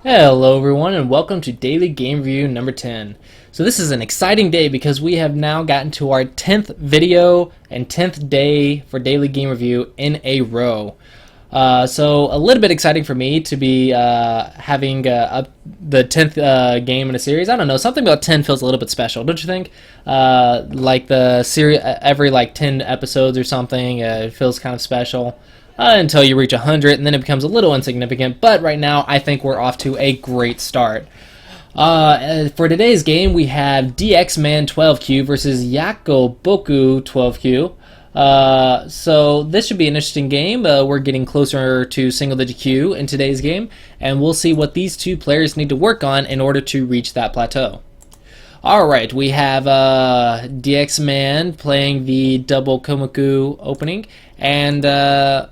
Hello everyone and welcome to Daily Game Review number 10. So this is an exciting day because we have now gotten to our 10th video and 10th day for Daily Game Review in a row. So a little bit exciting for me to be having the 10th game in a series. I don't know, something about 10 feels a little bit special, don't you think? Like the series, every like 10 episodes or something, it feels kind of special. Until you reach 100, and then it becomes a little insignificant. But right now, I think we're off to a great start. For today's game, we have Dxman 12Q versus Yakouboku 12Q. So this should be an interesting game. We're getting closer to single-digit Q in today's game, and we'll see what these two players need to work on in order to reach that plateau. Alright, we have Dxman playing the double Komuku opening, and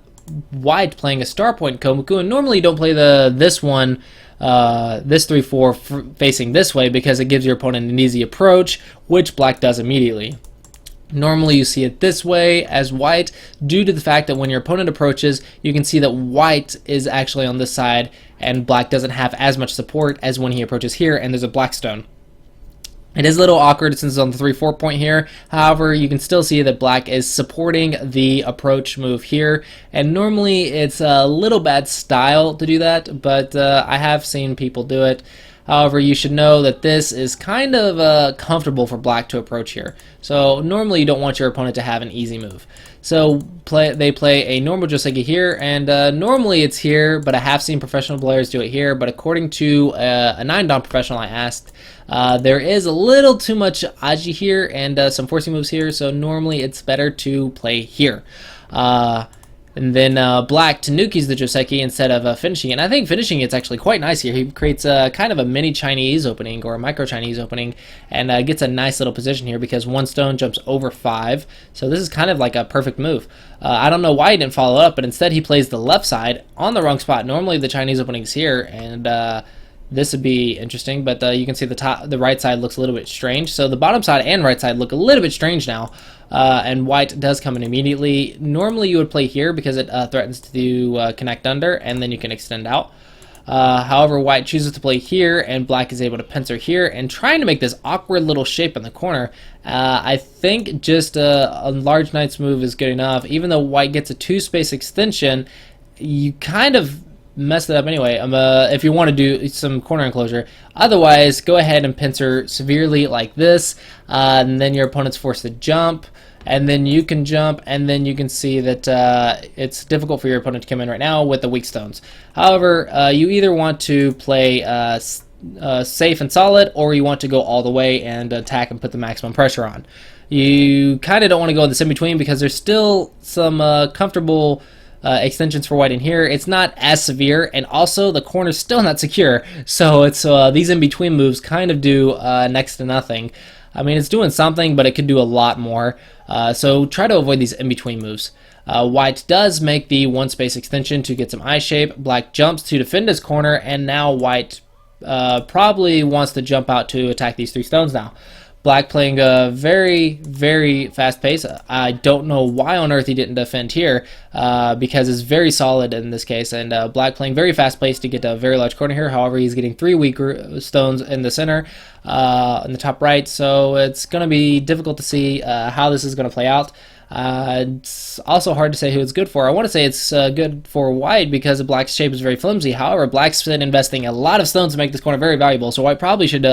White playing a star point Komuku, and normally you don't play this one, this 3-4 facing this way because it gives your opponent an easy approach, which Black does immediately. Normally you see it this way as White, due to the fact that when your opponent approaches, you can see that White is actually on this side, and Black doesn't have as much support as when he approaches here, and there's a black stone. It is a little awkward since it's on the 3-4 point here. However, you can still see that Black is supporting the approach move here. And normally it's a little bad style to do that, but I have seen people do it. However, you should know that this is kind of comfortable for Black to approach here. So normally you don't want your opponent to have an easy move. So they play a normal Joseki here, and normally it's here, but I have seen professional players do it here. But according to a 9-dan professional I asked, there is a little too much Aji here and some forcing moves here, so normally it's better to play here. And then Black Tanukis the Joseki instead of finishing it. And I think finishing it's actually quite nice here. He creates kind of a mini Chinese opening or a micro Chinese opening, and gets a nice little position here because one stone jumps over 5. So this is kind of like a perfect move. I don't know why he didn't follow up, but instead he plays the left side on the wrong spot. Normally the Chinese opening's here, and this would be interesting, but you can see the right side looks a little bit strange. So the bottom side and right side look a little bit strange now, and White does come in immediately. Normally you would play here because it threatens to connect under, and then you can extend out. However, White chooses to play here, and Black is able to pincer here, and trying to make this awkward little shape in the corner. I think just a large knight's move is good enough. Even though White gets a 2-space extension, you kind of messed it up anyway. If you want to do some corner enclosure, otherwise go ahead and pincer severely like this, and then your opponent's forced to jump, and then you can jump, and then you can see that it's difficult for your opponent to come in right now with the weak stones. However, you either want to play safe and solid, or you want to go all the way and attack and put the maximum pressure on. You kind of don't want to go in this in between because there's still some comfortable extensions for White in here. It's not as severe, and also the corner's still not secure, so it's these in-between moves kind of do next to nothing. I mean, it's doing something, but it could do a lot more, so try to avoid these in-between moves. White does make the 1-space extension to get some eye shape. Black jumps to defend his corner, and now White probably wants to jump out to attack these 3 stones now. Black playing a very, very fast pace. I don't know why on earth he didn't defend here, because it's very solid in this case. And Black playing very fast pace to get a very large corner here. However, he's getting 3 weaker stones in the center, in the top right. So it's going to be difficult to see how this is going to play out. It's also hard to say who it's good for. I want to say it's good for White because Black's shape is very flimsy. However, Black's been investing a lot of stones to make this corner very valuable, so White probably should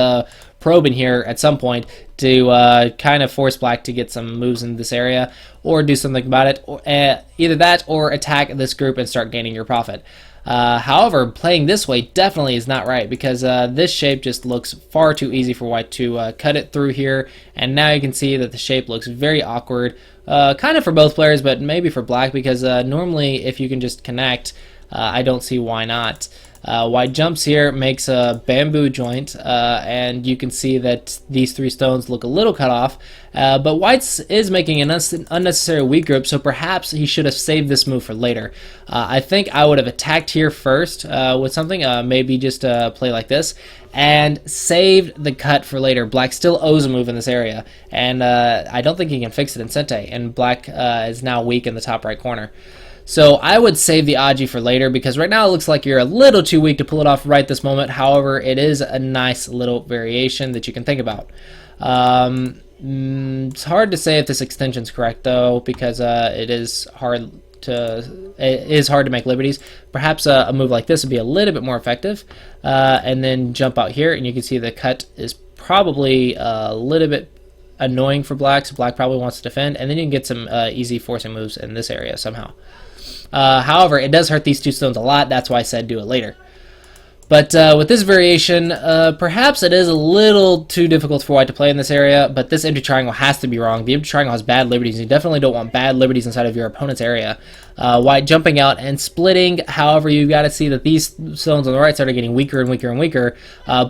probe in here at some point to kind of force Black to get some moves in this area, or do something about it. Or, either that or attack this group and start gaining your profit. However, playing this way definitely is not right because this shape just looks far too easy for White to cut it through here, and now you can see that the shape looks very awkward, kind of for both players, but maybe for Black because normally if you can just connect, I don't see why not. White jumps here, makes a bamboo joint, and you can see that these 3 stones look a little cut off, but White is making an unnecessary weak group, so perhaps he should have saved this move for later. I think I would have attacked here first with something, maybe just play like this, and saved the cut for later. Black still owes a move in this area, and I don't think he can fix it in Sente, and Black is now weak in the top right corner. So I would save the Aji for later, because right now it looks like you're a little too weak to pull it off right this moment. However, it is a nice little variation that you can think about. It's hard to say if this extension is correct though, because it is hard to make liberties. Perhaps a move like this would be a little bit more effective, and then jump out here, and you can see the cut is probably a little bit annoying for black, so black probably wants to defend, and then you can get some easy forcing moves in this area somehow. However, it does hurt these two stones a lot. That's why I said do it later. But with this variation, perhaps it is a little too difficult for white to play in this area, but this empty triangle has to be wrong. The empty triangle has bad liberties. You definitely don't want bad liberties inside of your opponent's area. White jumping out and splitting. However, you've got to see that these stones on the right side are getting weaker and weaker and weaker.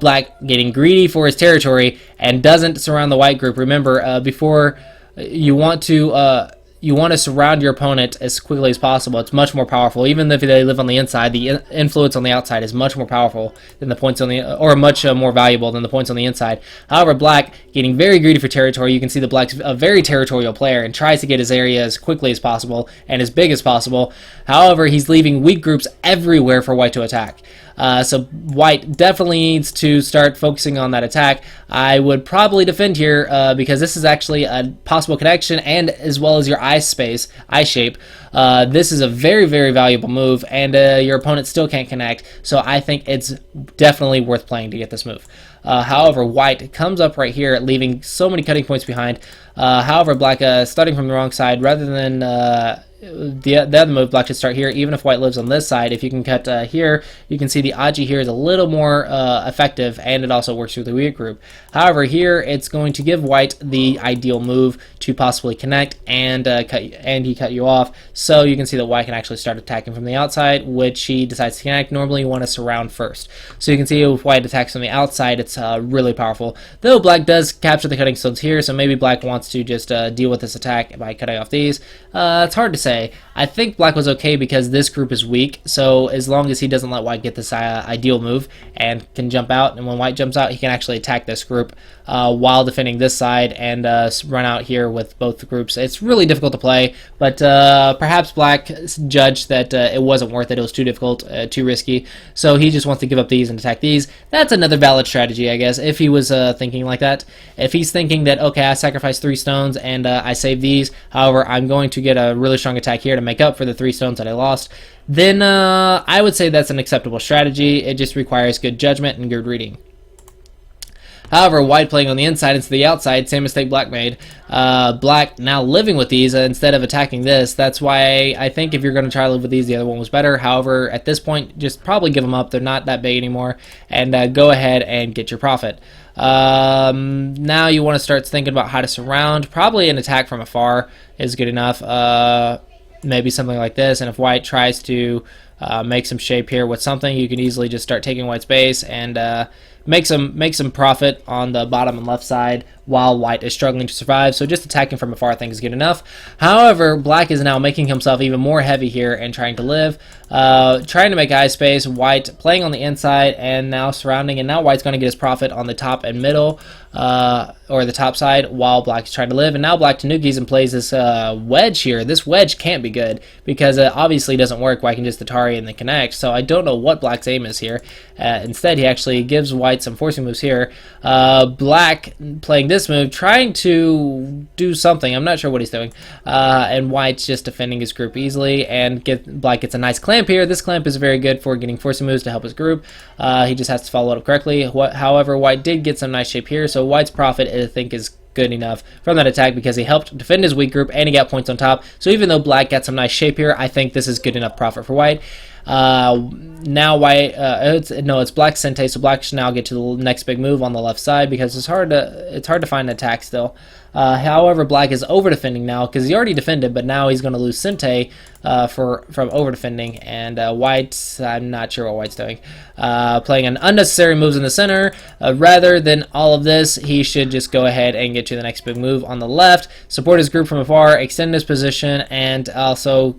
Black getting greedy for his territory and doesn't surround the white group. Remember, before you want to surround your opponent as quickly as possible. It's much more powerful. Even if they live on the inside, the influence on the outside is much more powerful than the points on the, or much more valuable than the points on the inside. However, black getting very greedy for territory. You can see that black's a very territorial player and tries to get his area as quickly as possible and as big as possible. However, he's leaving weak groups everywhere for white to attack. So white definitely needs to start focusing on that attack. I would probably defend here because this is actually a possible connection, and as well as your eye shape. This is a very, very valuable move, and your opponent still can't connect. So I think it's definitely worth playing to get this move. However, white comes up right here, leaving so many cutting points behind. However, black starting from the wrong side, rather than the other move, black should start here. Even if white lives on this side, if you can cut here, you can see the Aji here is a little more effective, and it also works through the weak group. However, here it's going to give white the ideal move to possibly connect and he cut you off. So you can see that white can actually start attacking from the outside, which he decides to connect. Normally you want to surround first. So you can see if white attacks from the outside, it's really powerful. Though black does capture the cutting stones here, so maybe black wants to just deal with this attack by cutting off these. It's hard to say. I think black was okay because this group is weak, so as long as he doesn't let white get this ideal move and can jump out, and when white jumps out, he can actually attack this group while defending this side and run out here with both groups. It's really difficult to play, but perhaps black judged that it wasn't worth it. It was too difficult, too risky, so he just wants to give up these and attack these. That's another valid strategy, I guess, if he was thinking like that. If he's thinking that, okay, I sacrificed 3 stones and I save these, however, I'm going to get a really strong attack here to make up for the 3 stones that I lost, then I would say that's an acceptable strategy. It just requires good judgment and good reading. However, white playing on the inside instead of the outside, same mistake black made. Black now living with these instead of attacking this. That's why I think if you're going to try to live with these, the other one was better. However, at this point, just probably give them up. They're not that big anymore, and go ahead and get your profit. Now you want to start thinking about how to surround. Probably an attack from afar is good enough. Maybe something like this, and if white tries to make some shape here with something, you can easily just start taking white's base and make some profit on the bottom and left side while white is struggling to survive. So just attacking from afar I think is good enough. However, black is now making himself even more heavy here and trying to live, trying to make eye space. White playing on the inside and now surrounding, and now white's going to get his profit on the top and middle, or the top side, while black is trying to live. And now black tanukis and plays this wedge here. This wedge can't be good because it obviously doesn't work. White can just Atari and then connect. So I don't know what black's aim is here. Instead, he actually gives white some forcing moves here. Black playing this move, trying to do something. I'm not sure what he's doing. And white's just defending his group easily, and black gets a nice clamp here. This clamp is very good for getting forcing moves to help his group. He just has to follow it up correctly. However, white did get some nice shape here, so white's profit I think is good enough from that attack because he helped defend his weak group and he got points on top. So even though black got some nice shape here, I think this is good enough profit for white. Now white, it's black sente, so black should now get to the next big move on the left side because it's hard to find an attack still. However, black is over defending now because he already defended, but now he's going to lose sente from over defending. And white, I'm not sure what white's doing. Playing an unnecessary moves in the center. Rather than all of this, he should just go ahead and get to the next big move on the left, support his group from afar, extend his position, and also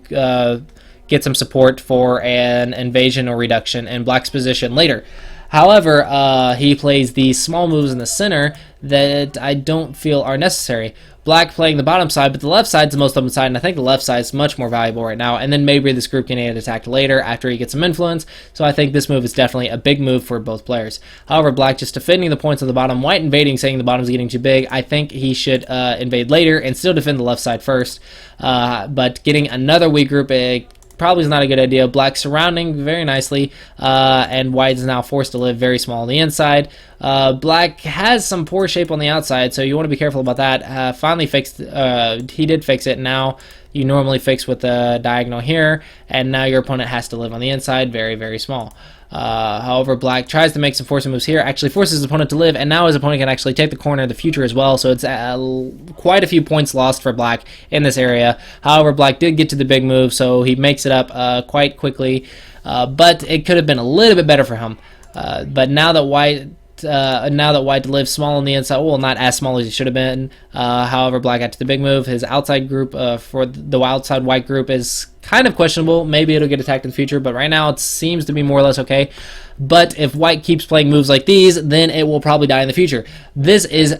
get some support for an invasion or reduction in black's position later. However, he plays these small moves in the center that I don't feel are necessary. Black playing the bottom side, but the left side's the most open side, and I think the left side is much more valuable right now. And then maybe this group can get attacked later after he gets some influence. So I think this move is definitely a big move for both players. However, Black just defending the points on the bottom, White invading, saying the bottom's getting too big. I think he should invade later and still defend the left side first. But getting another weak group probably is not a good idea. Black surrounding very nicely, and White is now forced to live very small on the inside. Black has some poor shape on the outside, so you want to be careful about that. Finally fixed, he did fix it. Now you normally fix with the diagonal here, and now your opponent has to live on the inside very, very small. However, Black tries to make some forcing moves here, actually forces his opponent to live, and now his opponent can actually take the corner in the future as well, so it's quite a few points lost for Black in this area. However, Black did get to the big move, so he makes it up quite quickly, but it could have been a little bit better for him. But now that White lives small on the inside, well, not as small as he should have been. However, Black got to the big move. His outside group for the outside White group is kind of questionable. Maybe it'll get attacked in the future, but right now it seems to be more or less okay. But if White keeps playing moves like these, then it will probably die in the future. This is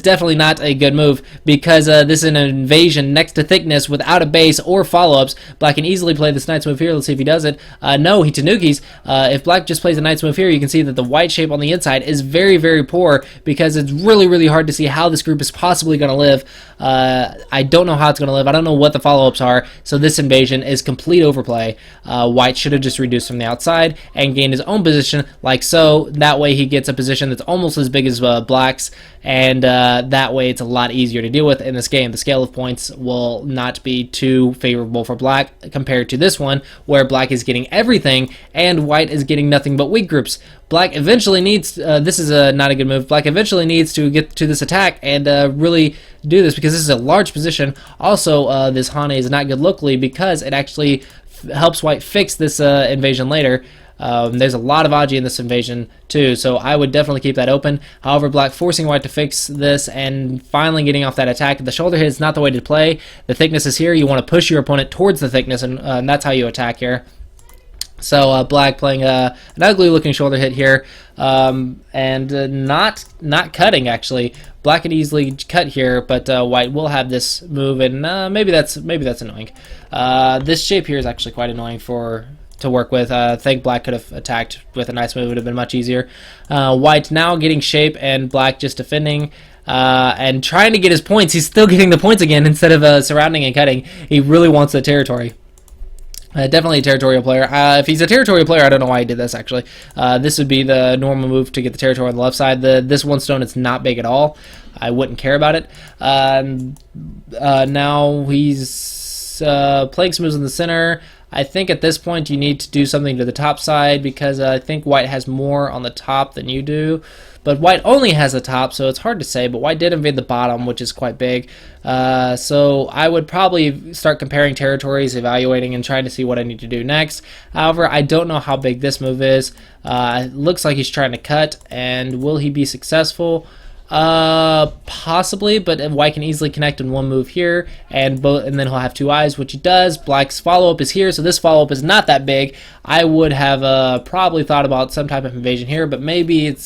definitely not a good move, because this is an invasion next to thickness without a base or follow-ups. Black can easily play this Knight's move here. Let's see if he does it. No, he Tanukis. If Black just plays a Knight's move here, you can see that the White shape on the inside is very, very poor, because it's really, really hard to see how this group is possibly going to live. I don't know how it's going to live. I don't know what the follow-ups are, so this invasion is complete overplay. White should have just reduced from the outside and gained his own position like so. That way he gets a position that's almost as big as Black's, and that way it's a lot easier to deal with in this game. The scale of points will not be too favorable for Black compared to this one, where Black is getting everything and White is getting nothing but weak groups. Black eventually needs, this is not a good move, Black eventually needs to get to this attack and really do this, because this is a large position. Also, this Hane is not good locally, because it actually helps White fix this invasion later. There's a lot of Aji in this invasion too, so I would definitely keep that open. However, Black forcing White to fix this and finally getting off that attack. The shoulder hit is not the way to play. The thickness is here. You want to push your opponent towards the thickness, and that's how you attack here. So Black playing an ugly looking shoulder hit here, and not cutting actually. Black can easily cut here, but White will have this move, and maybe that's annoying. This shape here is actually quite annoying to work with. I think Black could have attacked with a nice move. It would have been much easier. White now getting shape, and Black just defending and trying to get his points. He's still getting the points again instead of surrounding and cutting. He really wants the territory. Definitely a territorial player. If he's a territorial player, I don't know why he did this, actually. This would be the normal move to get the territory on the left side. This one stone is not big at all. I wouldn't care about it. Now he's playing some moves in the center. I think at this point you need to do something to the top side, because I think White has more on the top than you do. But White only has the top, so it's hard to say. But White did invade the bottom, which is quite big. So I would probably start comparing territories, evaluating, and trying to see what I need to do next. However, I don't know how big this move is. It looks like he's trying to cut, and will he be successful? Possibly, but White can easily connect in one move here, and then he'll have two eyes, which he does. Black's follow-up is here, so this follow-up is not that big. I would have probably thought about some type of invasion here, but maybe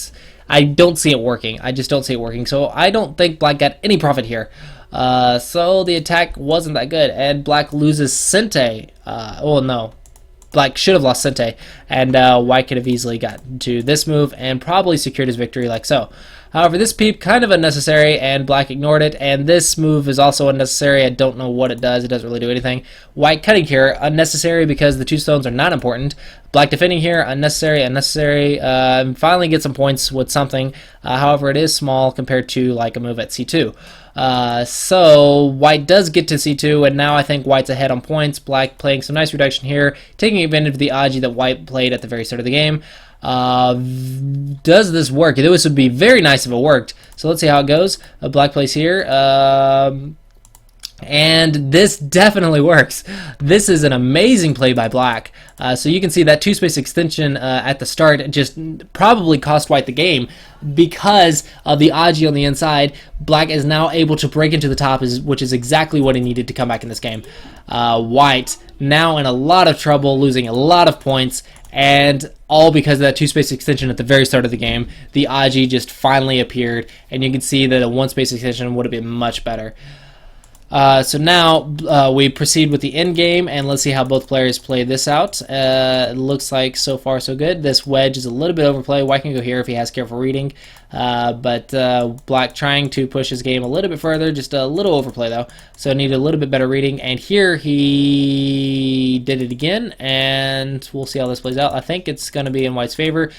I don't see it working. I just don't see it working, so I don't think Black got any profit here. So the attack wasn't that good, and Black loses Sente. Well, no. Black should have lost Sente, and White could have easily gotten to this move and probably secured his victory like so. However, this peep kind of unnecessary, and Black ignored it, and this move is also unnecessary. I don't know what it does. It doesn't really do anything. White cutting here, unnecessary because the two stones are not important. Black defending here, unnecessary. Finally get some points with something. However, it is small compared to like a move at C2. So White does get to C2, and now I think White's ahead on points. Black playing some nice reduction here, taking advantage of the Aji that White played at the very start of the game. Does this work? This would be very nice if it worked. So let's see how it goes. Black plays here. And this definitely works. This is an amazing play by Black. So you can see that two-space extension at the start just probably cost White the game because of the Aji on the inside. Black is now able to break into the top, which is exactly what he needed to come back in this game. White now in a lot of trouble, losing a lot of points, and all because of that 2-space extension at the very start of the game. The Aji just finally appeared, and you can see that a 1-space extension would have been much better. So now we proceed with the end game, and let's see how both players play this out. It looks like so far so good. This wedge is a little bit overplayed. White can go here if he has careful reading, but Black trying to push his game a little bit further, just a little overplay though. So need a little bit better reading, and here he did it again, and we'll see how this plays out. I think it's going to be in White's favor.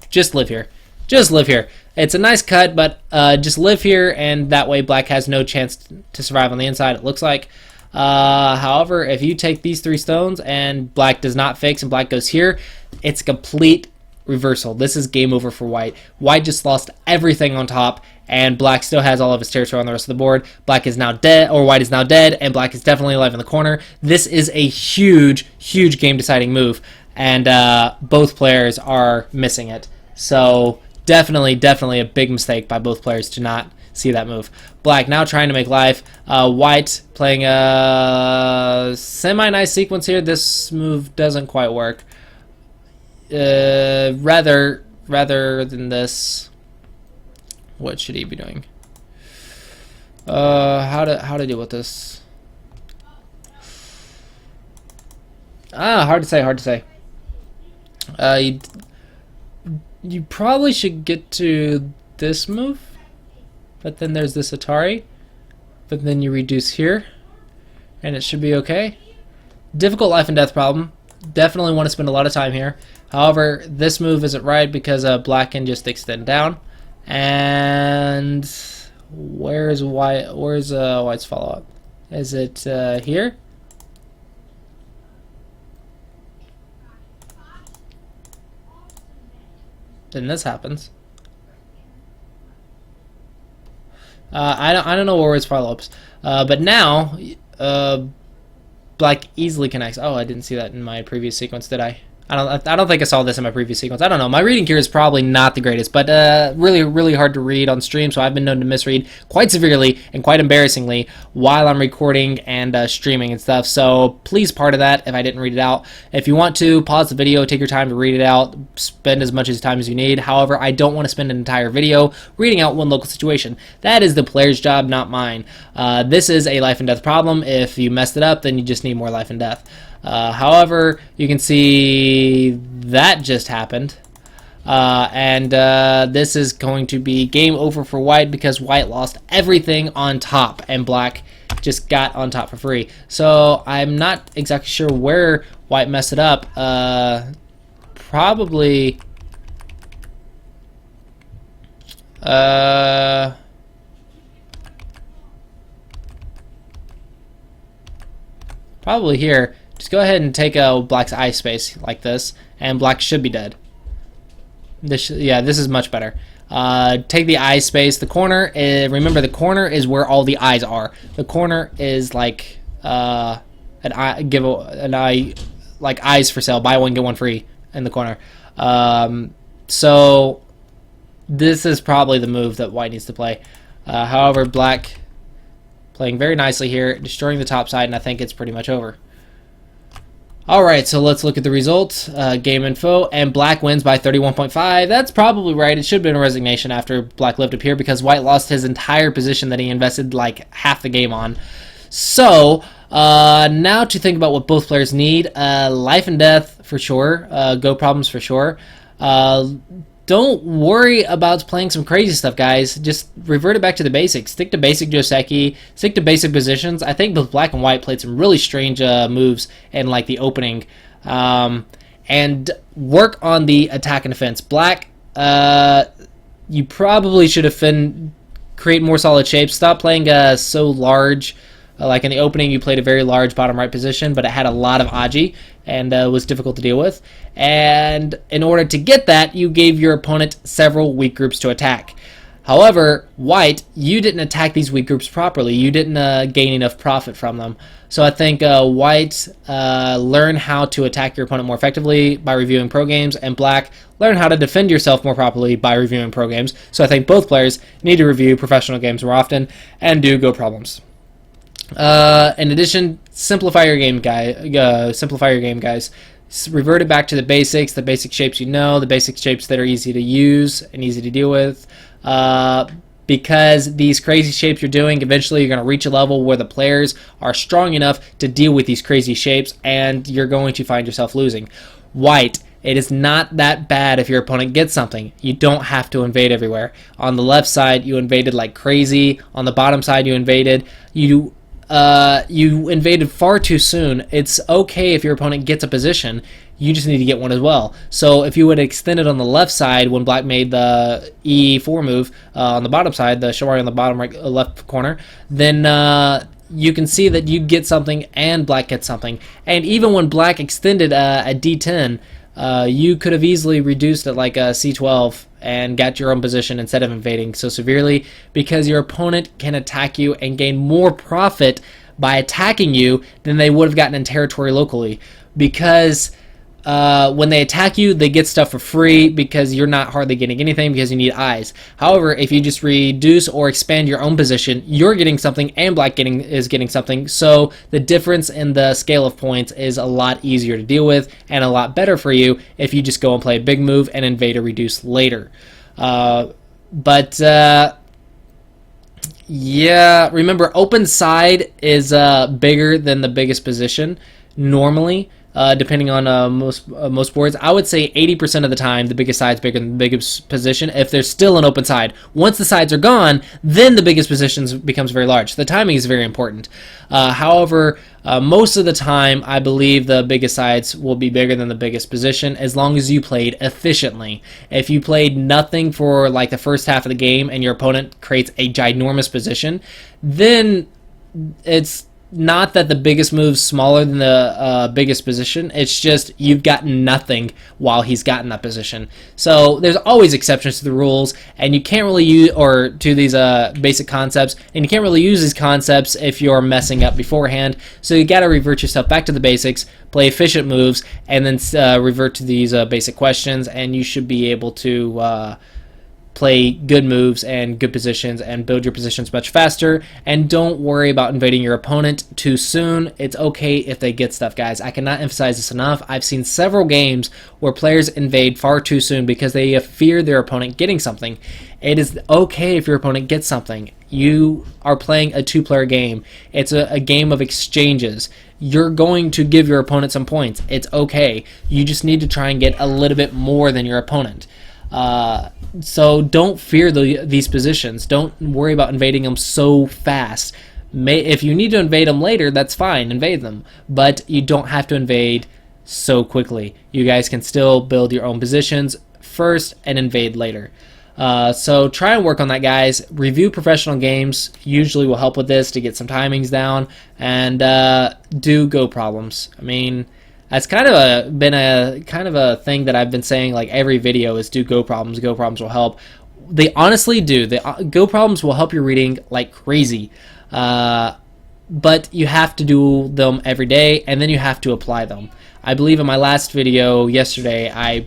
Just live here. Just live here. It's a nice cut, but just live here, and that way Black has no chance to survive on the inside, it looks like. However, if you take these 3 stones and Black does not fix and Black goes here, it's a complete reversal. This is game over for White. White just lost everything on top, and Black still has all of his territory on the rest of the board. Black is now dead, or White is now dead, and Black is definitely alive in the corner. This is a huge, huge game-deciding move, and both players are missing it. So definitely a big mistake by both players to not see that move. Black now trying to make life. White playing a semi-nice sequence here. This move doesn't quite work. Rather than this, what should he be doing? How to deal with this? Hard to say. You probably should get to this move, but then there's this Atari, but then you reduce here, and it should be okay. Difficult life and death problem. Definitely want to spend a lot of time here. However, this move isn't right because Black can just extend down. And where's White's follow-up? Is it here? Then this happens. I don't know where his follow-ups, but now Black easily connects. Oh, I didn't see that in my previous sequence, did I? I don't think I saw this in my previous sequence. I don't know. My reading here is probably not the greatest, but really hard to read on stream, so I've been known to misread quite severely and quite embarrassingly while I'm recording and streaming and stuff. So please pardon that if I didn't read it out. If you want to, pause the video, take your time to read it out, spend as much time as you need. However, I don't want to spend an entire video reading out one local situation. That is the player's job, not mine. This is a life and death problem. If you messed it up, then you just need more life and death. However, you can see that just happened, and this is going to be game over for White because White lost everything on top and Black just got on top for free. So I'm not exactly sure where White messed it up. Probably here. Just go ahead and take Black's eye space like this, and Black should be dead. This is much better. Take the eye space. The corner is, remember, the corner is where all the eyes are. The corner is like an eye, like eyes for sale. Buy one get one free in the corner. So this is probably the move that White needs to play. However, Black playing very nicely here, destroying the top side, and I think it's pretty much over. Alright, so let's look at the results. Game info, and Black wins by 31.5. That's probably right. It should have been a resignation after Black lived up here because White lost his entire position that he invested like half the game on. So, now to think about what both players need. Life and death for sure. Go problems for sure. Don't worry about playing some crazy stuff, guys. Just revert it back to the basics. Stick to basic Joseki. Stick to basic positions. I think both Black and White played some really strange moves in like the opening. And work on the attack and defense. Black, you probably should have create more solid shapes. Stop playing so large. Like in the opening, you played a very large bottom right position, but it had a lot of Aji and was difficult to deal with. And in order to get that, you gave your opponent several weak groups to attack. However, White, you didn't attack these weak groups properly. You didn't gain enough profit from them. So I think White, learn how to attack your opponent more effectively by reviewing pro games, and Black, learn how to defend yourself more properly by reviewing pro games. So I think both players need to review professional games more often and do go problems. In addition, simplify your game, guys. Revert it back to the basic shapes you know, the basic shapes that are easy to use and easy to deal with. Because these crazy shapes you're doing, eventually you're going to reach a level where the players are strong enough to deal with these crazy shapes, and you're going to find yourself losing. White. It is not that bad if your opponent gets something. You don't have to invade everywhere. On the left side, you invaded like crazy. On the bottom side, you invaded. You invaded far too soon. It's okay if your opponent gets a position. You just need to get one as well. So if you would extend it on the left side when black made the E4 move on the bottom side, the shawari on the bottom right left corner, then you can see that you get something and black gets something. And even when black extended a D10, you could have easily reduced it like a C12 and got your own position instead of invading so severely, because your opponent can attack you and gain more profit by attacking you than they would have gotten in territory locally. Because when they attack you, they get stuff for free because you're not hardly getting anything because you need eyes. However, if you just reduce or expand your own position, you're getting something and black is getting something. So the difference in the scale of points is a lot easier to deal with and a lot better for you if you just go and play a big move and invade or reduce later. Yeah, remember, open side is bigger than the biggest position normally. Depending on most boards, I would say 80% of the time the biggest side's bigger than the biggest position if there's still an open side. Once the sides are gone, then the biggest position becomes very large. The timing is very important. However, most of the time, I believe the biggest sides will be bigger than the biggest position as long as you played efficiently. If you played nothing for like the first half of the game and your opponent creates a ginormous position, then it's not that the biggest move's smaller than the biggest position. It's just you've gotten nothing while he's gotten that position. So there's always exceptions to the rules, and you can't really use or to these basic concepts, and you can't really use these concepts if you're messing up beforehand. So you got to revert yourself back to the basics, play efficient moves, and then revert to these basic questions, and you should be able to play good moves and good positions and build your positions much faster. And don't worry about invading your opponent too soon. It's okay if they get stuff, guys. I cannot emphasize this enough. I've seen several games where players invade far too soon because they fear their opponent getting something. It is okay if your opponent gets something. You are playing a two-player game. It's a game of exchanges. You're going to give your opponent some points. It's okay. You just need to try and get a little bit more than your opponent. So don't fear these positions. Don't worry about invading them so fast. If you need to invade them later, that's fine. Invade them. But you don't have to invade so quickly. You guys can still build your own positions first and invade later. So try and work on that, guys. Review professional games usually will help with this to get some timings down. And do go problems. I mean, that's kind of been a thing that I've been saying like every video is do go problems. Go problems will help. They honestly do. The go problems will help your reading like crazy. But you have to do them every day, and then you have to apply them. I believe in my last video yesterday I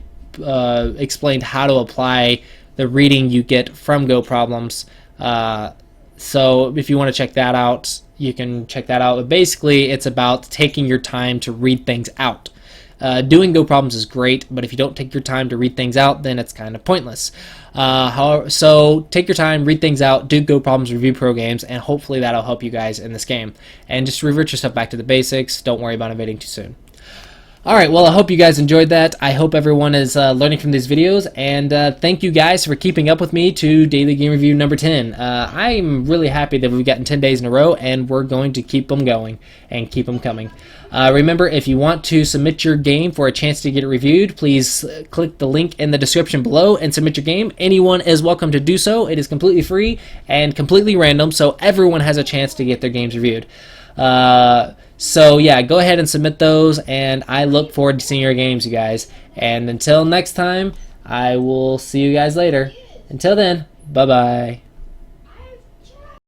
explained how to apply the reading you get from go problems. So if you want to check that out, you can check that out. But basically, it's about taking your time to read things out. Doing go problems is great, but if you don't take your time to read things out, then it's kind of pointless. So take your time, read things out, do go problems, review pro games, and hopefully that'll help you guys in this game. And just revert yourself back to the basics. Don't worry about invading too soon. Alright, well, I hope you guys enjoyed that. I hope everyone is learning from these videos, and thank you guys for keeping up with me to Daily Game Review number 10. I'm really happy that we've gotten 10 days in a row, and we're going to keep them going and keep them coming. Remember, if you want to submit your game for a chance to get it reviewed, please click the link in the description below and submit your game. Anyone is welcome to do so. It is completely free and completely random, so everyone has a chance to get their games reviewed. So yeah, go ahead and submit those, and I look forward to seeing your games, you guys. And until next time, I will see you guys later. Until then, bye-bye.